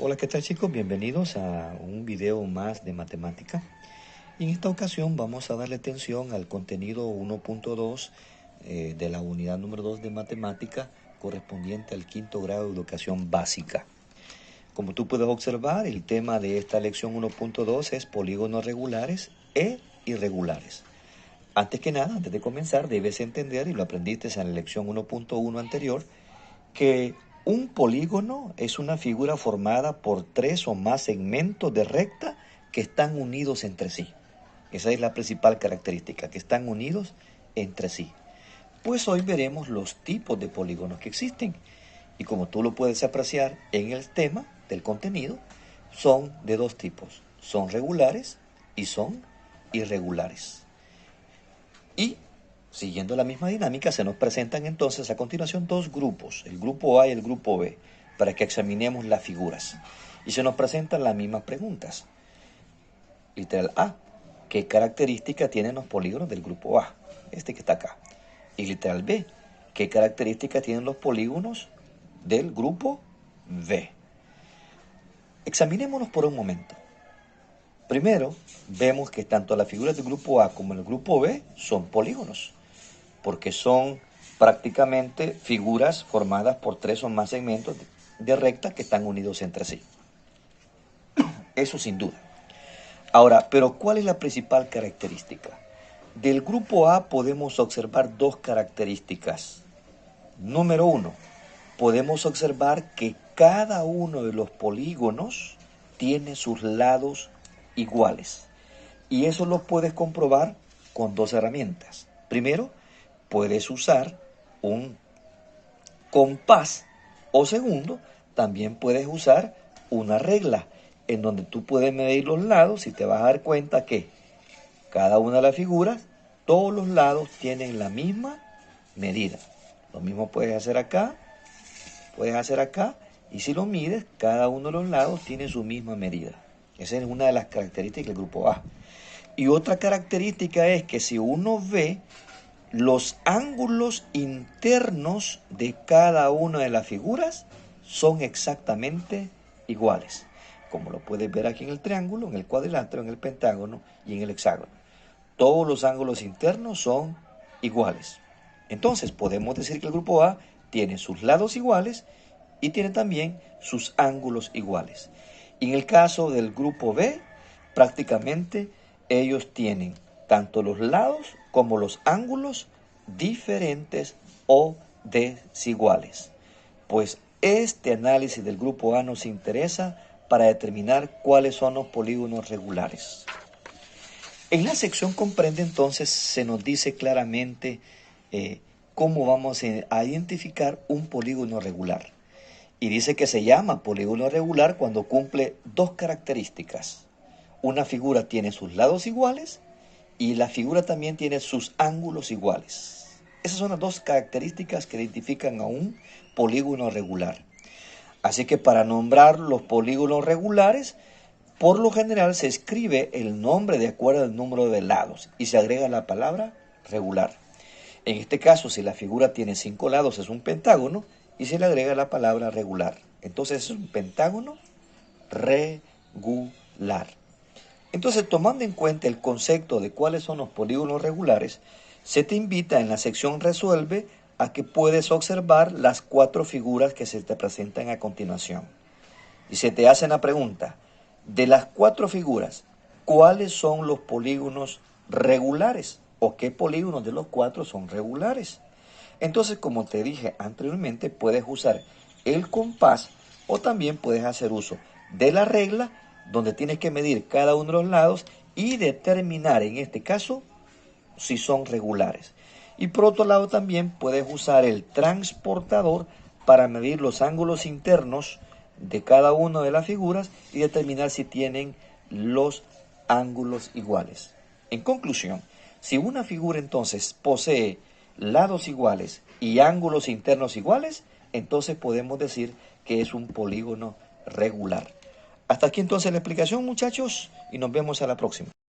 Hola, ¿qué tal chicos? Bienvenidos a un video más de matemática. Y en esta ocasión vamos a darle atención al contenido 1.2 de la unidad número 2 de matemática correspondiente al quinto grado de educación básica. Como tú puedes observar, el tema de esta lección 1.2 es polígonos regulares e irregulares. Antes que nada, antes de comenzar, debes entender, y lo aprendiste en la lección 1.1 anterior, que un polígono es una figura formada por tres o más segmentos de recta que están unidos entre sí. Esa es la principal característica, que están unidos entre sí. Pues hoy veremos los tipos de polígonos que existen. Y como tú lo puedes apreciar en el tema del contenido, son de dos tipos. Son regulares y son irregulares. Y siguiendo la misma dinámica, se nos presentan entonces a continuación dos grupos, el grupo A y el grupo B, para que examinemos las figuras. Y se nos presentan las mismas preguntas. Literal A, ¿qué característica tienen los polígonos del grupo A? Este que está acá. Y literal B, ¿qué características tienen los polígonos del grupo B? Examinémonos por un momento. Primero, vemos que tanto las figuras del grupo A como el grupo B son polígonos, porque son prácticamente figuras formadas por tres o más segmentos de recta que están unidos entre sí. Eso sin duda. Ahora, pero ¿cuál es la principal característica? Del grupo A podemos observar dos características. Número uno, podemos observar que cada uno de los polígonos tiene sus lados iguales. Y eso lo puedes comprobar con dos herramientas. Primero, puedes usar un compás, o segundo, también puedes usar una regla en donde tú puedes medir los lados y te vas a dar cuenta que cada una de las figuras, todos los lados tienen la misma medida. Lo mismo puedes hacer acá, y si lo mides, cada uno de los lados tiene su misma medida. Esa es una de las características del grupo A. Y otra característica es que si uno ve los ángulos internos de cada una de las figuras son exactamente iguales, como lo puedes ver aquí en el triángulo, en el cuadrilátero, en el pentágono y en el hexágono. Todos los ángulos internos son iguales. Entonces podemos decir que el grupo A tiene sus lados iguales y tiene también sus ángulos iguales. Y en el caso del grupo B, prácticamente ellos tienen tanto los lados como los ángulos diferentes o desiguales. Pues este análisis del grupo A nos interesa para determinar cuáles son los polígonos regulares. En la sección comprende entonces se nos dice claramente cómo vamos a identificar un polígono regular. Y dice que se llama polígono regular cuando cumple dos características. Una figura tiene sus lados iguales y la figura también tiene sus ángulos iguales. Esas son las dos características que identifican a un polígono regular. Así que para nombrar los polígonos regulares, por lo general se escribe el nombre de acuerdo al número de lados y se agrega la palabra regular. En este caso, si la figura tiene 5 lados, es un pentágono y se le agrega la palabra regular. Entonces es un pentágono regular. Entonces, tomando en cuenta el concepto de cuáles son los polígonos regulares, se te invita en la sección Resuelve a que puedes observar las 4 figuras que se te presentan a continuación. Y se te hace la pregunta, de las 4 figuras, ¿cuáles son los polígonos regulares? ¿O qué polígonos de los 4 son regulares? Entonces, como te dije anteriormente, puedes usar el compás o también puedes hacer uso de la regla donde tienes que medir cada uno de los lados y determinar en este caso si son regulares. Y por otro lado también puedes usar el transportador para medir los ángulos internos de cada una de las figuras y determinar si tienen los ángulos iguales. En conclusión, si una figura entonces posee lados iguales y ángulos internos iguales, entonces podemos decir que es un polígono regular. Hasta aquí entonces la explicación, muchachos, y nos vemos a la próxima.